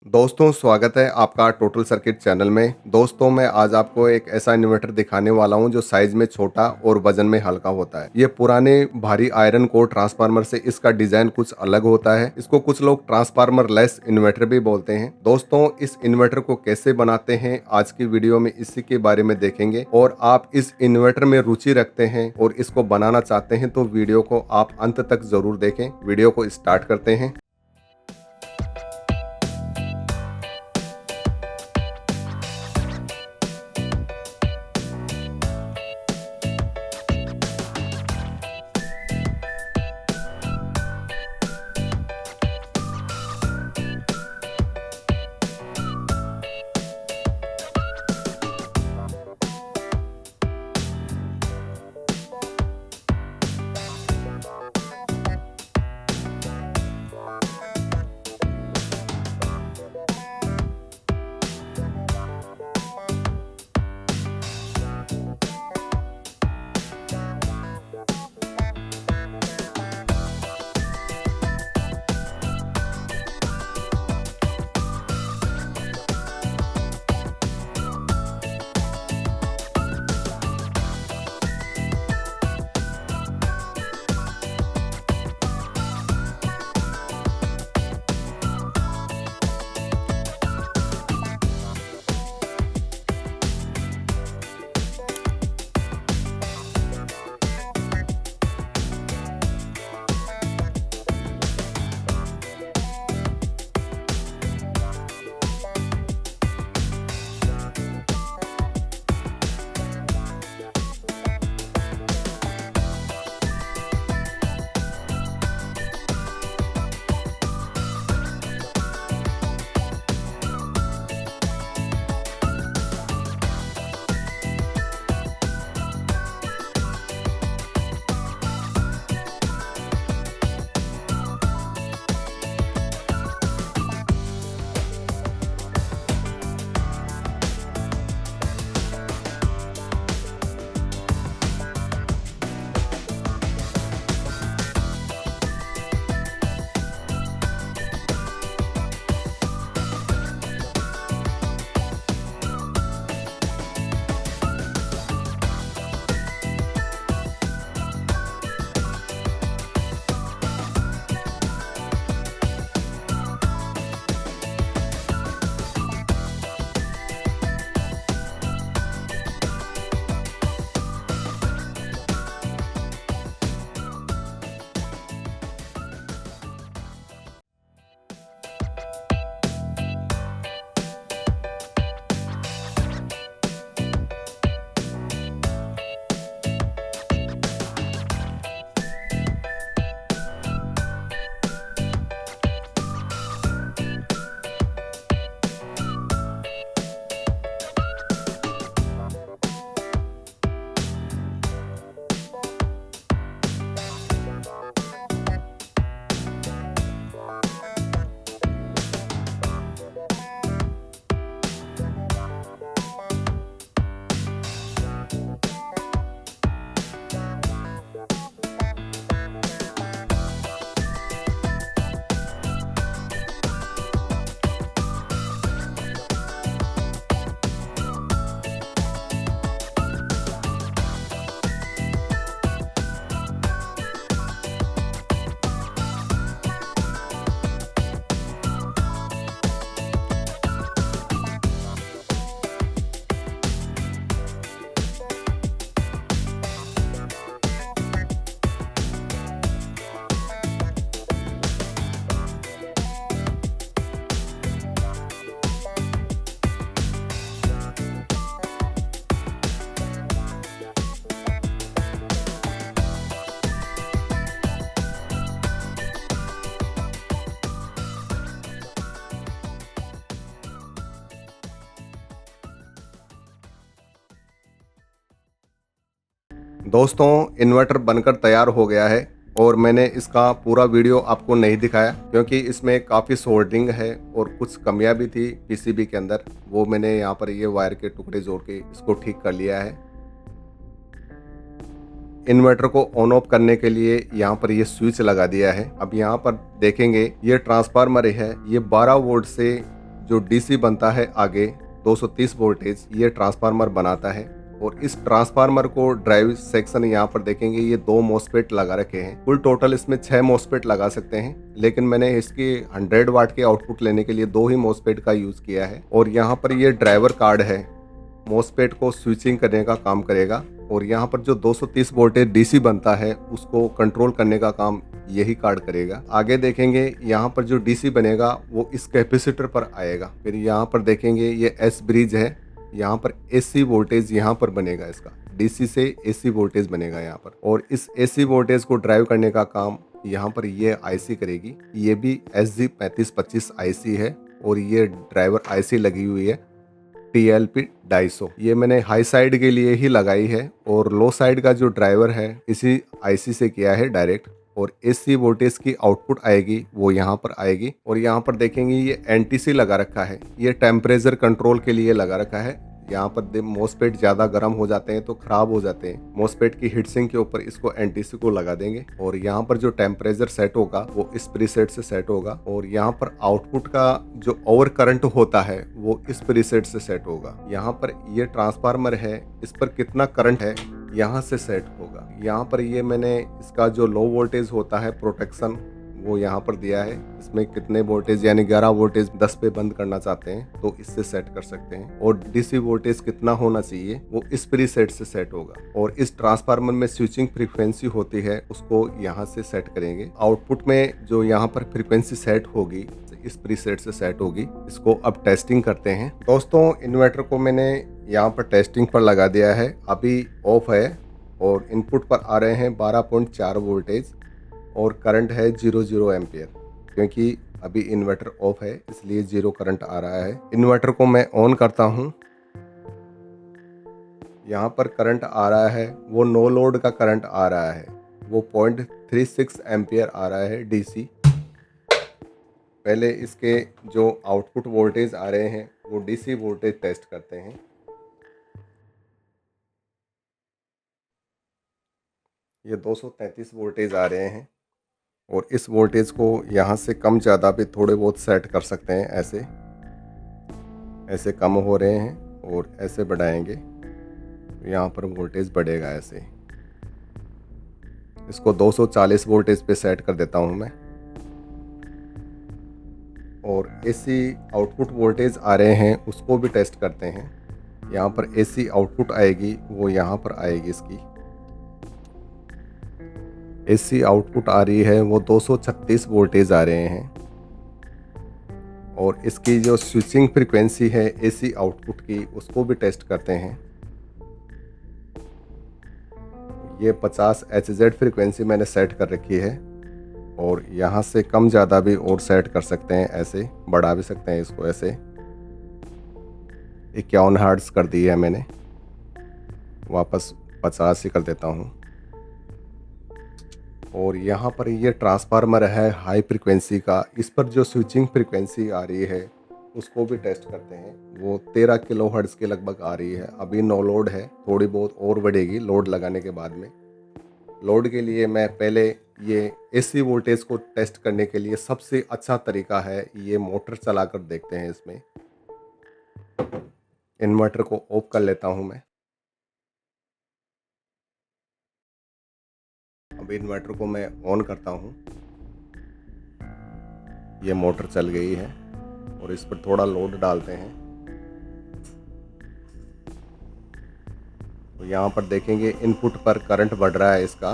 दोस्तों स्वागत है आपका टोटल सर्किट चैनल में। दोस्तों मैं आज आपको एक ऐसा इन्वर्टर दिखाने वाला हूं जो साइज में छोटा और वजन में हल्का होता है। ये पुराने भारी आयरन कोर ट्रांसफार्मर से इसका डिजाइन कुछ अलग होता है। इसको कुछ लोग ट्रांसफार्मर लेस इन्वर्टर भी बोलते हैं। दोस्तों इस इन्वर्टर को कैसे बनाते हैं आज की वीडियो में इसी के बारे में देखेंगे। और आप इस इन्वर्टर में रुचि रखते हैं और इसको बनाना चाहते हैं तो वीडियो को आप अंत तक जरूर देखें। वीडियो को स्टार्ट करते हैं। दोस्तों इन्वर्टर बनकर तैयार हो गया है और मैंने इसका पूरा वीडियो आपको नहीं दिखाया क्योंकि इसमें काफ़ी सोल्डरिंग है और कुछ कमियां भी थी पीसीबी के अंदर। वो मैंने यहाँ पर ये वायर के टुकड़े जोड़ के इसको ठीक कर लिया है। इन्वर्टर को ऑन ऑफ करने के लिए यहाँ पर ये स्विच लगा दिया है। अब यहाँ पर देखेंगे ये ट्रांसफार्मर है, ये 12 वोल्ट से जो डीसी बनता है आगे 230 वोल्टेज, ये ट्रांसफार्मर बनाता है। और इस ट्रांसफार्मर को ड्राइव सेक्शन यहाँ पर देखेंगे, ये 2 मॉसफेट लगा रखे हैं। कुल टोटल इसमें 6 मॉसफेट लगा सकते हैं, लेकिन मैंने इसकी 100 वाट के आउटपुट लेने के लिए 2 ही मॉसफेट का यूज किया है। और यहाँ पर ये ड्राइवर कार्ड है, मॉसफेट को स्विचिंग करने का काम करेगा। और यहाँ पर जो 230 वोल्टेज डीसी बनता है उसको कंट्रोल करने का काम यही कार्ड करेगा। आगे देखेंगे यहाँ पर जो डीसी बनेगा वो इस कैपेसिटर पर आएगा। फिर यहाँ पर देखेंगे ये एस ब्रिज है, यहाँ पर एसी वोल्टेज यहाँ पर बनेगा, इसका डीसी से एसी वोल्टेज बनेगा यहाँ पर। और इस एसी वोल्टेज को ड्राइव करने का काम यहाँ पर ये आईसी करेगी। ये भी SG3525 आईसी है और ये ड्राइवर आईसी लगी हुई है TLP 250। ये मैंने हाई साइड के लिए ही लगाई है और लो साइड का जो ड्राइवर है इसी आईसी से किया है डायरेक्ट। और एसी वोल्टेज की आउटपुट आएगी वो यहाँ पर आएगी। और यहाँ पर देखेंगे ये एनटीसी लगा रखा है, ये टेम्परेचर कंट्रोल के लिए लगा रखा है। यहाँ पर मोसपेट ज़्यादा गर्म हो जाते हैं तो खराब हो जाते हैं, मोसपेट की हीटसिंक के ऊपर इसको एनटीसी को लगा देंगे। और यहाँ पर जो टेम्परेचर सेट होगा वो इस प्रीसेट से सेट होगा। और यहाँ पर आउटपुट का जो ओवर करंट होता है वो इस प्रीसेट से सेट होगा। यहाँ पर ये ट्रांसफार्मर है, इस पर कितना करंट है यहाँ से सेट होगा। यहाँ पर ये मैंने इसका जो लो वोल्टेज होता है प्रोटेक्शन वो यहाँ पर दिया है, इसमें कितने वोल्टेज यानी 11 वोल्टेज 10 पे बंद करना चाहते हैं तो इससे सेट कर सकते हैं। और डीसी वोल्टेज कितना होना चाहिए वो इस प्रीसेट से सेट होगा। और इस ट्रांसफार्मर में स्विचिंग फ्रीक्वेंसी होती है उसको यहाँ से सेट करेंगे। आउटपुट में जो यहाँ पर फ्रीक्वेंसी सेट होगी इस प्रीसेट से सेट होगी। इसको अब टेस्टिंग करते हैं। दोस्तों इन्वर्टर को मैंने यहाँ पर टेस्टिंग पर लगा दिया है, अभी ऑफ है और इनपुट पर आ रहे हैं 12.4 वोल्टेज और करंट है 0 एम्पियर। क्योंकि अभी इन्वर्टर ऑफ है इसलिए 0 करंट आ रहा है। इन्वर्टर को मैं ऑन करता हूँ, यहाँ पर करंट आ रहा है वो नो लोड का करंट आ रहा है, वो 0.36 एम्पियर आ रहा है डीसी। पहले इसके जो आउटपुट वोल्टेज आ रहे हैं वो डीसी वोल्टेज टेस्ट करते हैं। ये 233 वोल्टेज आ रहे हैं और इस वोल्टेज को यहाँ से कम ज़्यादा भी थोड़े बहुत सेट कर सकते हैं। ऐसे ऐसे कम हो रहे हैं और ऐसे बढ़ाएंगे तो यहाँ पर वोल्टेज बढ़ेगा ऐसे। इसको 240 वोल्टेज पे सेट कर देता हूँ मैं। और एसी आउटपुट वोल्टेज आ रहे हैं उसको भी टेस्ट करते हैं। यहाँ पर एसी आउटपुट आएगी वो यहाँ पर आएगी, इसकी एसी आउटपुट आ रही है वो 236 वोल्टेज आ रहे हैं। और इसकी जो स्विचिंग फ्रीक्वेंसी है एसी आउटपुट की उसको भी टेस्ट करते हैं। ये 50 HZ फ्रीक्वेंसी मैंने सेट कर रखी है और यहाँ से कम ज़्यादा भी और सेट कर सकते हैं, ऐसे बढ़ा भी सकते हैं इसको। ऐसे 51 हर्ट्ज कर दी है मैंने, वापस 50 ही कर देता हूँ। और यहाँ पर ये ट्रांसफार्मर है हाई फ्रीक्वेंसी का, इस पर जो स्विचिंग फ्रीक्वेंसी आ रही है उसको भी टेस्ट करते हैं। वो 13 किलो हर्ट्ज के लगभग आ रही है। अभी नो लोड है, थोड़ी बहुत और बढ़ेगी लोड लगाने के बाद में। लोड के लिए मैं पहले ये एसी वोल्टेज को टेस्ट करने के लिए सबसे अच्छा तरीका है ये मोटर चलाकर देखते हैं। इसमें इन्वर्टर को ऑफ कर लेता हूँ मैं। अब इन्वर्टर को मैं ऑन करता हूँ, ये मोटर चल गई है और इस पर थोड़ा लोड डालते हैं। तो यहाँ पर देखेंगे इनपुट पर करंट बढ़ रहा है इसका।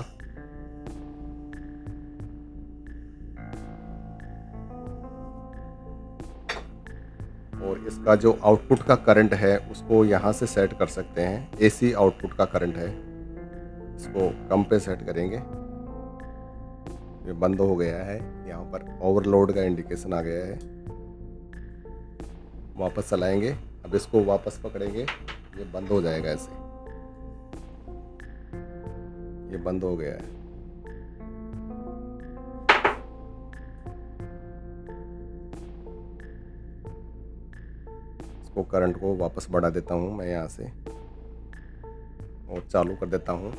और इसका जो आउटपुट का करंट है उसको यहाँ से सेट कर सकते हैं। एसी आउटपुट का करंट है, इसको कम पे सेट करेंगे। ये बंद हो गया है, यहाँ पर ओवरलोड का इंडिकेशन आ गया है। वापस चलाएंगे, अब इसको वापस पकड़ेंगे, ये बंद हो जाएगा ऐसे। ये बंद हो गया है। इसको करंट को वापस बढ़ा देता हूँ मैं यहाँ से और चालू कर देता हूँ।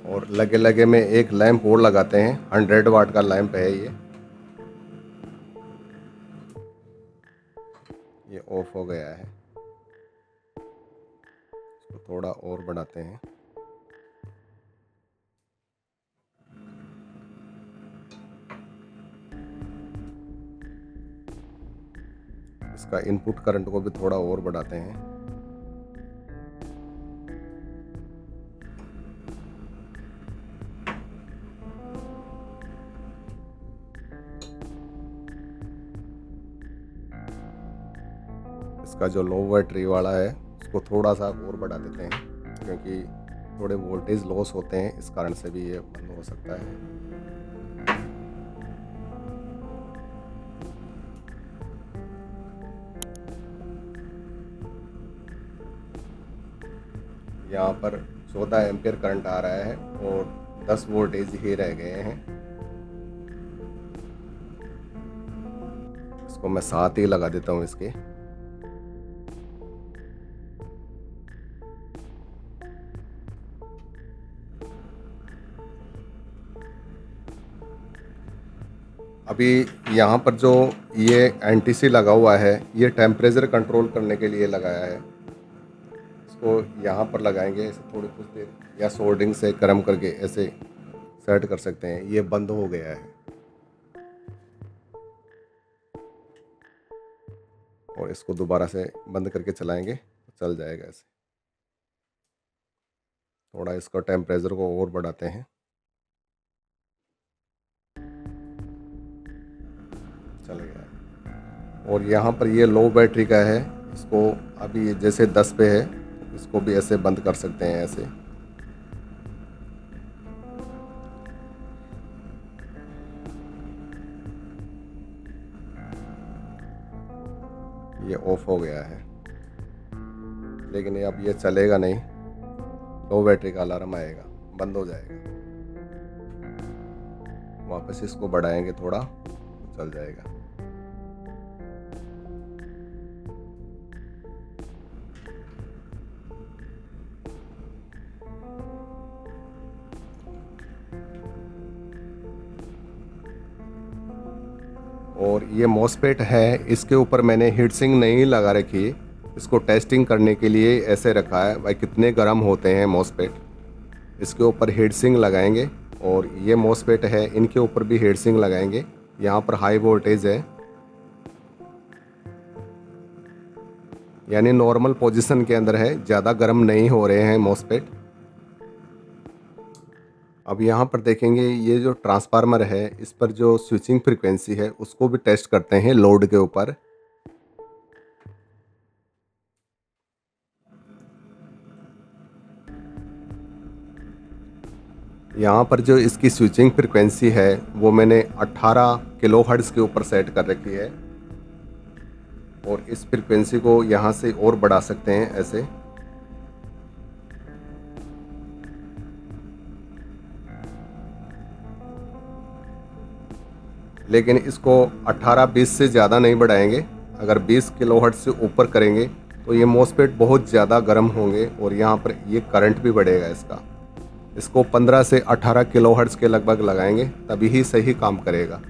और और लगे लगे में एक लैंप और लगाते हैं। 100 वाट का लैंप है ये ऑफ हो गया है। इसको थोड़ा और बढ़ाते हैं। इसका इनपुट करंट को भी थोड़ा और बढ़ाते हैं। इसका जो लो बैटरी वाला है उसको थोड़ा सा और बढ़ा देते हैं, क्योंकि थोड़े वोल्टेज लॉस होते हैं, इस कारण से भी ये बंद हो सकता है। यहाँ पर 14 एम्पियर करंट आ रहा है और 10 वोल्टेज ही रह गए हैं। इसको मैं साथ ही लगा देता हूँ इसके। अभी यहाँ पर जो ये एनटीसी लगा हुआ है, ये टेम्परेचर कंट्रोल करने के लिए लगाया है। इसको यहाँ पर लगाएंगे ऐसे थोड़ी कुछ देर, या सोल्डरिंग से गर्म करके ऐसे सेट कर सकते हैं। ये बंद हो गया है और इसको दोबारा से बंद करके चलाएंगे तो चल जाएगा ऐसे। थोड़ा इसका टेम्परेचर को और बढ़ाते हैं। चल गया। और यहाँ पर ये लो बैटरी का है, इसको अभी जैसे 10 पे है, इसको भी ऐसे बंद कर सकते हैं ऐसे। ये ऑफ हो गया है, लेकिन अब ये चलेगा नहीं। लो बैटरी का अलार्म आएगा, बंद हो जाएगा। वापस इसको बढ़ाएंगे थोड़ा, चल जाएगा। और ये मॉसफेट है, इसके ऊपर मैंने हीट सिंक नहीं लगा रखी, इसको टेस्टिंग करने के लिए ऐसे रखा है। भाई कितने गर्म होते हैं मॉसफेट, इसके ऊपर हीट सिंक लगाएंगे। और ये मॉसफेट है, इनके ऊपर भी हीट सिंक लगाएंगे। यहाँ पर हाई वोल्टेज है, यानी नॉर्मल पोजीशन के अंदर है, ज़्यादा गर्म नहीं हो रहे हैं मॉसफेट। अब यहाँ पर देखेंगे ये जो ट्रांसफार्मर है, इस पर जो स्विचिंग फ्रीक्वेंसी है उसको भी टेस्ट करते हैं लोड के ऊपर। यहाँ पर जो इसकी स्विचिंग फ्रीक्वेंसी है वो मैंने 18 किलोहर्ट्ज़ के ऊपर सेट कर रखी है। और इस फ्रीक्वेंसी को यहाँ से और बढ़ा सकते हैं ऐसे। लेकिन इसको 18-20 से ज़्यादा नहीं बढ़ाएंगे। अगर 20 किलोहर्ट्ज़ से ऊपर करेंगे तो ये मॉसफेट बहुत ज़्यादा गर्म होंगे और यहाँ पर ये करंट भी बढ़ेगा इसका। इसको 15 से 18 किलोहर्ट्ज़ के लगभग लगाएंगे, तभी ही सही काम करेगा।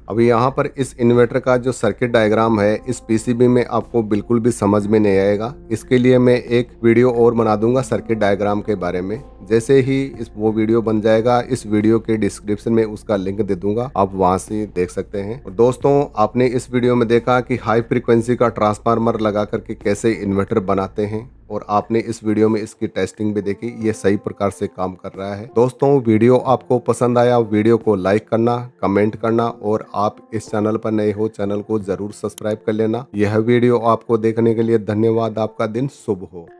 अभी यहाँ पर इस इन्वर्टर का जो सर्किट डायग्राम है, इस पीसीबी में आपको बिल्कुल भी समझ में नहीं आएगा। इसके लिए मैं एक वीडियो और बना दूंगा सर्किट डायग्राम के बारे में। जैसे ही वो वीडियो बन जाएगा, इस वीडियो के डिस्क्रिप्शन में उसका लिंक दे दूंगा, आप वहां से देख सकते हैं। और दोस्तों, आपने इस वीडियो में देखा कि हाई फ्रीक्वेंसी का ट्रांसफार्मर लगा करके कैसे इन्वर्टर बनाते हैं, और आपने इस वीडियो में इसकी टेस्टिंग भी देखी, ये सही प्रकार से काम कर रहा है। दोस्तों, वीडियो आपको पसंद आया, वीडियो को लाइक करना, कमेंट करना, और आप इस चैनल पर नए हो, चैनल को जरूर सब्सक्राइब कर लेना। यह वीडियो आपको देखने के लिए धन्यवाद। आपका दिन शुभ हो।